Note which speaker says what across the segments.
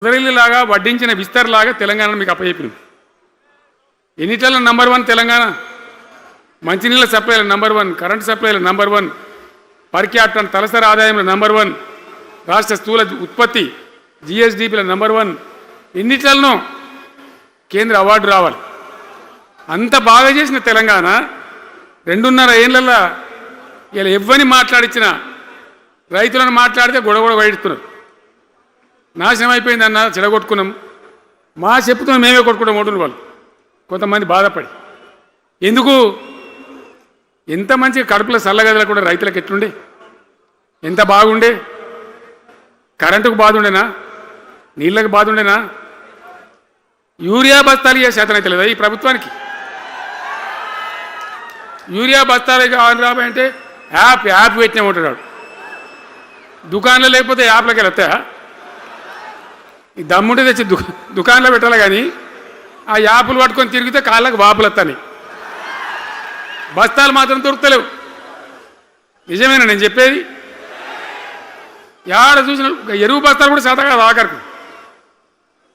Speaker 1: కుదరిల్లులాగా వడ్డించిన విస్తరలాగా తెలంగాణ మీకు అప్పచెప్పింది. ఎన్నిట్లలో నంబర్ 1 తెలంగాణ. మంచినీళ్ళ సప్లైల నంబర్ 1, కరెంట్ సప్లైల నంబర్ 1, పర్ క్యాపిటల్ తలసరి ఆదాయంలో నంబర్ 1, రాష్ట్ర స్థూల ఉత్పత్తి జిఎస్డిపిల నంబర్ 1. ఎన్నిట్లలో కేంద్ర అవార్డు రావాలి. అంత బాగా చేసిన తెలంగాణ 2.5 ఏళ్లలో ఇలా ఎవ్వని మాట్లాడించినా రైతులను మాట్లాడితే గొడవ వైడుతున్నారు. నాశనం అయిపోయిందన్న చెడగొట్టుకున్నాం. మా చెప్పుతున్నాం మేమే కొట్టుకుంటాం ఓటును వాళ్ళు కొంతమంది బాధపడి. ఎందుకు ఎంత మంచి కడుపులో చల్లగదల కూడా రైతులకు ఎట్లుండే, ఎంత బాగుండే. కరెంటుకు బాధ ఉండేనా, నీళ్ళకు బాధ ఉండేనా. యూరియా బస్తాలు ఏ శాతం అయితే లేదా ఈ ప్రభుత్వానికి. యూరియా బస్తాలు కావాలి రాబోయంటే యాప్ పెట్టినా ఉంటాడు. దుకాణంలో లేకపోతే యాప్లోకి వెళ్తాయా? ఈ దమ్ముంటే తెచ్చి దుకాణంలో పెట్టాలి కానీ ఆ యాపులు పట్టుకొని తిరిగితే కాళ్ళకు వాపులు వస్తాయి. బస్తాలు మాత్రం దొరుకుతలేవు. నిజమేనా నేను చెప్పేది? యాడ చూసిన ఎరువు బస్తాలు కూడా శాతం కాదు ఆఖరికి.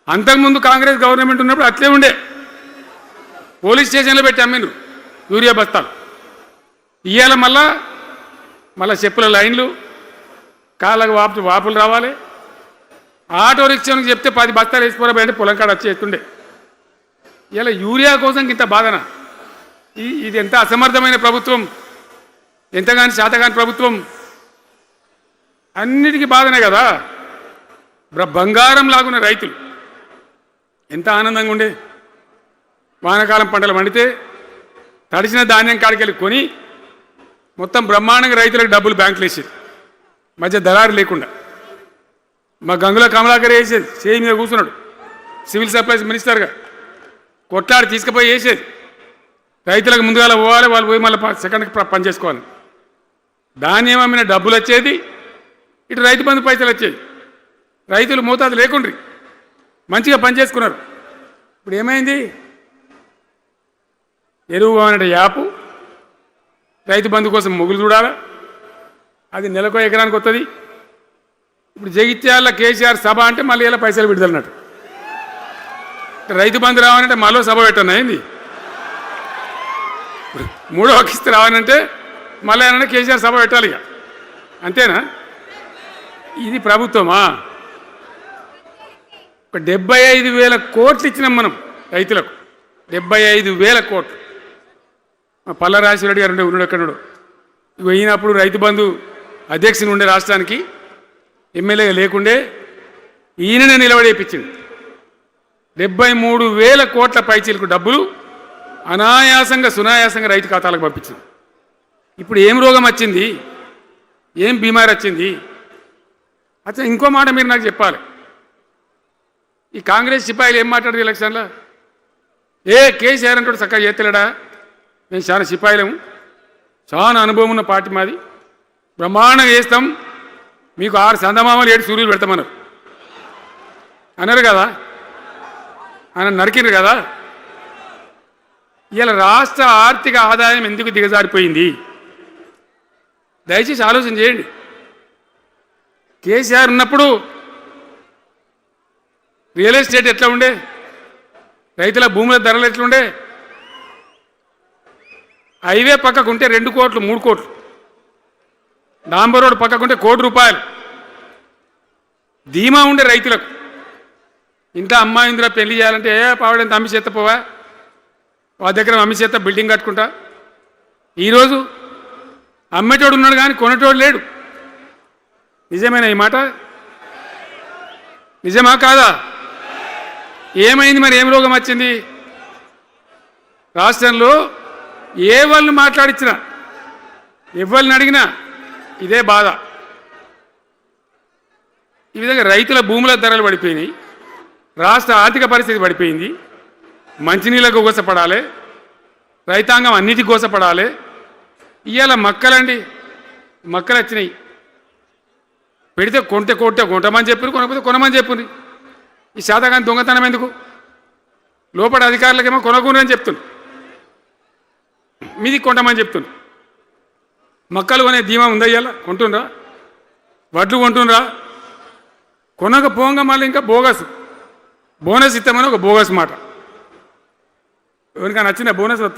Speaker 1: అంతకుముందు కాంగ్రెస్ గవర్నమెంట్ ఉన్నప్పుడు అట్లే ఉండే. పోలీస్ స్టేషన్లో పెట్టి అమ్మిండ్రు యూరియా బస్తాలు. ఇవాళ మళ్ళా చెప్పుల లైన్లు, కాళ్ళకు వాపులు రావాలి. ఆటో రిక్షానికి చెప్తే 10 బస్తాలు వేసిపోరాబోయంటే పొలం కాడ వచ్చేస్తుండే. ఇలా యూరియా కోసం ఇంత బాధన. ఇది ఎంత అసమర్థమైన ప్రభుత్వం, ఎంతగాని శాతగాని ప్రభుత్వం. అన్నిటికీ బాధనే కదా. బంగారం లాగున్న రైతులు ఎంత ఆనందంగా ఉండే. వానాకాలం పంటలు పండితే తడిసిన ధాన్యం కాడికెళ్ళి కొని మొత్తం బ్రహ్మాండంగా రైతులకు డబ్బులు బ్యాంకులు వేసేది, మధ్య దళారు లేకుండా. మా గంగుల కమలాకర్ వేసేది, చేయి మీద కూర్చున్నాడు సివిల్ సప్లైస్ మినిస్టర్గా. కొట్లాడి తీసుకుపోయి వేసేది. రైతులకు ముందుగా పోవాలి, వాళ్ళు పోయి మళ్ళీ సెకండ్కి పని చేసుకోవాలి. ధాన్యం అమ్మిన డబ్బులు వచ్చేది, ఇటు రైతు బంధు పైసలు వచ్చేది. రైతులు మోతాదు లేకుండ్రి మంచిగా పని చేసుకున్నారు. ఇప్పుడు ఏమైంది? ఎరువు అనే యాపు, రైతు బంధు కోసం మొగులు చూడాలా, అది నెలకో ఎకరానికి వస్తుంది. ఇప్పుడు జగిత్యాల కేసీఆర్ సభ అంటే మళ్ళీ ఇలా పైసలు విడుదలన్నట్టు. రైతు బంధు రావాలంటే మళ్ళీ సభ పెట్టన్నా ఏంది? 3వ కిస్తీ రావాలంటే మళ్ళీ ఏమన్నా కేసీఆర్ సభ పెట్టాలి ఇక. అంతేనా? ఇది ప్రభుత్వమా? ఒక 75,000 కోట్లు ఇచ్చినాం మనం రైతులకు. 75,000 కోట్లు. మా పల్లరాజశేఖర రెడ్డి గారు ఉన్నాడు ఎక్కడున్నాడు. పోయినప్పుడు రైతు బంధు అధ్యక్షుని ఉండే రాష్ట్రానికి ఎమ్మెల్యేగా లేకుండే ఈయననే నిలబడేపించింది. 73,000 కోట్ల పైచీలకు డబ్బులు అనాయాసంగా సునాయాసంగా రైతు ఖాతాలకు పంపించింది. ఇప్పుడు ఏం రోగం వచ్చింది, ఏం బీమారి వచ్చింది? అచ్చా ఇంకో మాట మీరు నాకు చెప్పాలి. ఈ కాంగ్రెస్ సిపాయిలు ఏం మాట్లాడారు ఎలక్షన్లో? కేసీఆర్ అంటాడు చక్కగా చేస్తలేడా, మేము చాలా సిపాయిలము, చాలా అనుభవం ఉన్న పార్టీ మాది, బ్రహ్మాండంగా చేస్తాం, మీకు 6 చందమామలు 7 సూర్యులు పెడతామన్నారు అన్నారు కదా. ఆయన నరికినారు కదా. ఇలా రాష్ట్ర ఆర్థిక ఆదాయం ఎందుకు దిగజారిపోయింది? దయచేసి ఆలోచన చేయండి. కేసీఆర్ ఉన్నప్పుడు రియల్ ఎస్టేట్ ఎట్లా ఉండే, రైతుల భూముల ధరలు ఎట్లుండే, హైవే పక్కకుంటే 2 కోట్లు 3 కోట్లు, డాంబర్ రోడ్ పక్కకుంటే ₹1,00,00,000 ధీమా ఉండే రైతులకు. ఇంట్లో అమ్మాయి ఇందులో పెళ్లి చేయాలంటే పావడంత అమ్మి చేత పోవా, వాళ్ళ దగ్గర అమ్మి చేత బిల్డింగ్ కట్టుకుంటా. ఈరోజు అమ్మేటోడు ఉన్నాడు కానీ కొనేటోడు లేడు. నిజమేనా ఈ మాట? నిజమా కాదా? ఏమైంది మరి? ఏం రోగం వచ్చింది? రాష్ట్రంలో ఏ వాళ్ళని మాట్లాడించినా, ఎవరిని అడిగినా ఇదే బాధ. ఈ విధంగా రైతుల భూముల ధరలు పడిపోయినాయి, రాష్ట్ర ఆర్థిక పరిస్థితి పడిపోయింది, మంచినీళ్ళకు గోసపడాలి, రైతాంగం అన్నిటికీ గోసపడాలి. ఇవాళ మక్కలండి, మక్కలు వచ్చినాయి. పెడితే కొంటమని చెప్పి, కొనకపోతే కొనమని చెప్పుంది. ఈ శాతగాని దొంగతనం ఎందుకు? లోపల అధికారులకేమో కొనకూడదని చెప్తుంది, మీది కొంటమని చెప్తుంది. మక్కలు కొనే ధీమా ఉందా? ఇవాళ కొంటుండ్రా? వడ్లు కొంటుండ్రా? కొనకపోగా మళ్ళీ ఇంకా బోనస్ ఇస్తామని ఒక బోగస్ మాట. ఎవరికైనా నచ్చిన బోనస్ వస్తుంది.